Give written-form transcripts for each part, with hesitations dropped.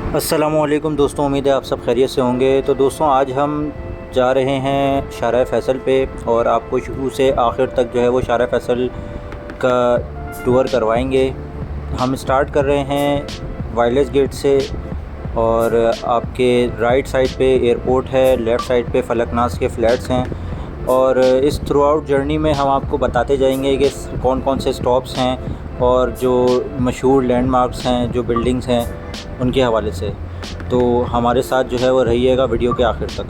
अस्सलामुअलैकुम दोस्तों, उम्मीद है आप सब खैरियत से होंगे। तो दोस्तों, आज हम जा रहे हैं शाहराह फैसल पे और आपको शुरू से आखिर तक जो है वो शाहराह फैसल का टूर करवाएंगे। हम स्टार्ट कर रहे हैं वायरलेस गेट से और आपके राइट साइड पे एयरपोर्ट है, लेफ़्ट साइड पे फलकनाज के फ़्लैट्स हैं और इस थ्रू आउट जर्नी में हम आपको बताते जाएंगे कि कौन कौन से स्टॉप्स हैं और जो मशहूर लैंडमार्क्स हैं, जो बिल्डिंग्स हैं, उनके हवाले से। तो हमारे साथ जो है वो रहिएगा वीडियो के आखिर तक।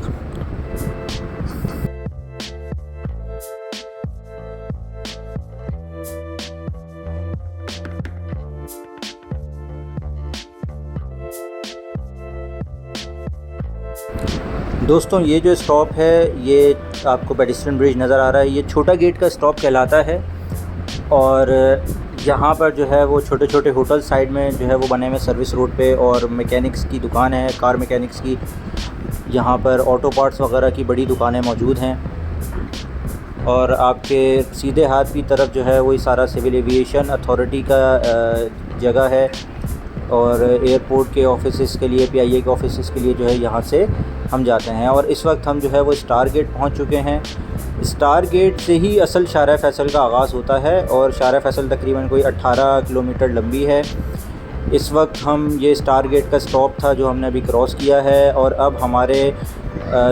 दोस्तों, ये जो स्टॉप है, ये आपको पेडिस्ट्रियन ब्रिज नज़र आ रहा है, ये छोटा गेट का स्टॉप कहलाता है और यहाँ पर जो है वो छोटे छोटे होटल साइड में जो है वो बने हुए सर्विस रोड पे और मैकेनिक्स की दुकान है, कार मैकेनिक्स की। यहाँ पर ऑटो पार्ट्स वगैरह की बड़ी दुकानें मौजूद हैं और आपके सीधे हाथ की तरफ जो है वही सारा सिविल एविएशन अथॉरिटी का जगह है और एयरपोर्ट के ऑफिसेस के लिए, PIA के ऑफिसेस के लिए जो है यहाँ से हम जाते हैं। और इस वक्त हम जो है वो स्टार गेट पहुँच चुके हैं। स्टार गेट से ही असल शाहराह फैसल का आगाज़ होता है और शाहराह फैसल तकरीबन कोई 18 किलोमीटर लंबी है। इस वक्त हम ये स्टार गेट का स्टॉप था जो हमने अभी क्रॉस किया है और अब हमारे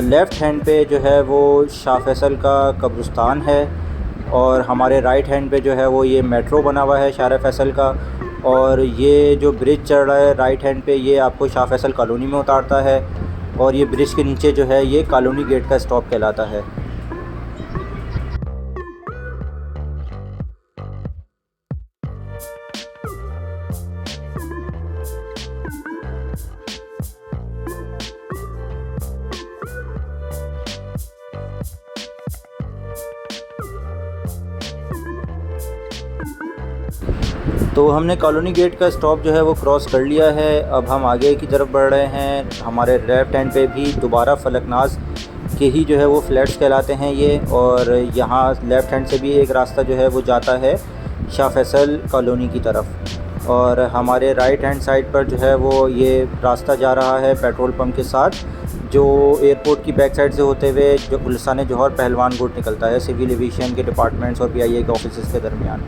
लेफ़्ट हैंड पे जो है वो शाह फैसल का कब्रिस्तान है और हमारे राइट हैंड पे जो है वो ये मेट्रो बना हुआ है शाहराह फैसल का। और ये जो ब्रिज चढ़ रहा है राइट हैंड पे, ये आपको शाह फैसल कॉलोनी में उतारता है और ये ब्रिज के नीचे जो है ये कॉलोनी गेट का स्टॉप कहलाता है। तो हमने कॉलोनी गेट का स्टॉप जो है वो क्रॉस कर लिया है। अब हम आगे की तरफ बढ़ रहे हैं। हमारे लेफ़्ट हैंड पे भी दोबारा फलकनाज के ही जो है वो फ्लैट्स कहलाते हैं ये, और यहाँ लेफ़्ट हैंड से भी एक रास्ता जो है वो जाता है शाह फैसल कॉलोनी की तरफ और हमारे राइट हैंड साइड पर जो है वो ये रास्ता जा रहा है पेट्रोल पंप के साथ, जो एयरपोर्ट की बैक साइड से होते हुए जो गुलिस्तान जौहर पहलवान कोट निकलता है सिविल एविएशन के डिपार्टमेंट्स और PIA के ऑफिस के दरमियान।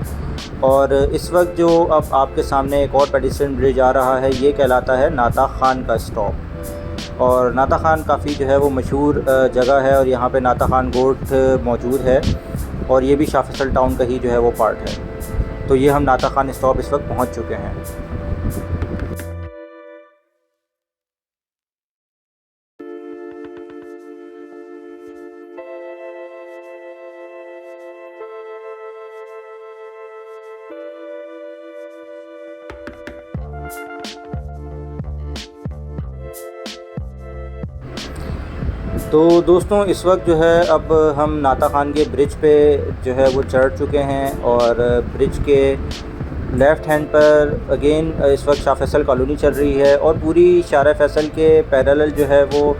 और इस वक्त जो अब आपके सामने एक और पेडिस्ट्रियन ब्रिज आ रहा है, ये कहलाता है नाता खान का स्टॉप। और नाता खान काफ़ी जो है वो मशहूर जगह है और यहाँ पे नाता खान गोट मौजूद है और ये भी शाह फैसल टाउन का ही जो है वो पार्ट है। तो ये हम नाता खान स्टॉप इस वक्त पहुँच चुके हैं। तो दोस्तों, इस वक्त जो है अब हम नाता खान के ब्रिज पे जो है वो चढ़ चुके हैं और ब्रिज के लेफ़्ट हैंड पर अगेन इस वक्त शाह फैसल कॉलोनी चल रही है और पूरी शाहराह फैसल के पैरेलल जो है वो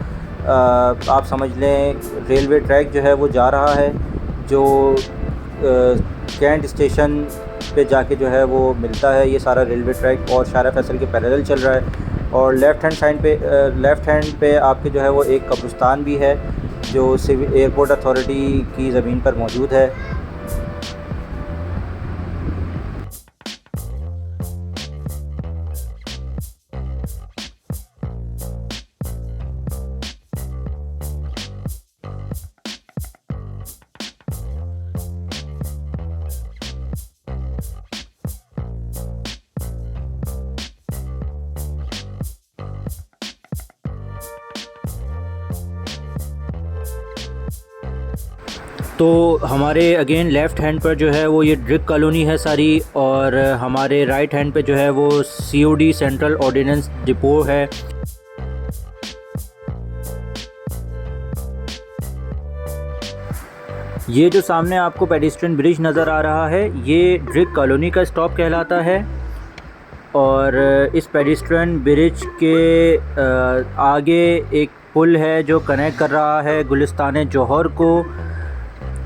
आप समझ लें रेलवे ट्रैक जो है वो जा रहा है, जो कैंट स्टेशन पे जाके जो है वो मिलता है। ये सारा रेलवे ट्रैक और शाहराह फैसल के पैरेलल चल रहा है और लेफ़्ट हैंड पे आपके जो है वो एक कब्रिस्तान भी है जो सिविल एयरपोर्ट अथॉरिटी की ज़मीन पर मौजूद है। तो हमारे अगेन लेफ़्ट हैंड पर जो है वो ये ड्रिक कॉलोनी है सारी और हमारे राइट हैंड पे जो है वो COD सेंट्रल ऑर्डिनेंस डिपो है। ये जो सामने आपको पेडिस्ट्रियन ब्रिज नज़र आ रहा है, ये ड्रिक कॉलोनी का स्टॉप कहलाता है और इस पेडिस्ट्रियन ब्रिज के आगे एक पुल है जो कनेक्ट कर रहा है गुलिस्तान जौहर को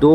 2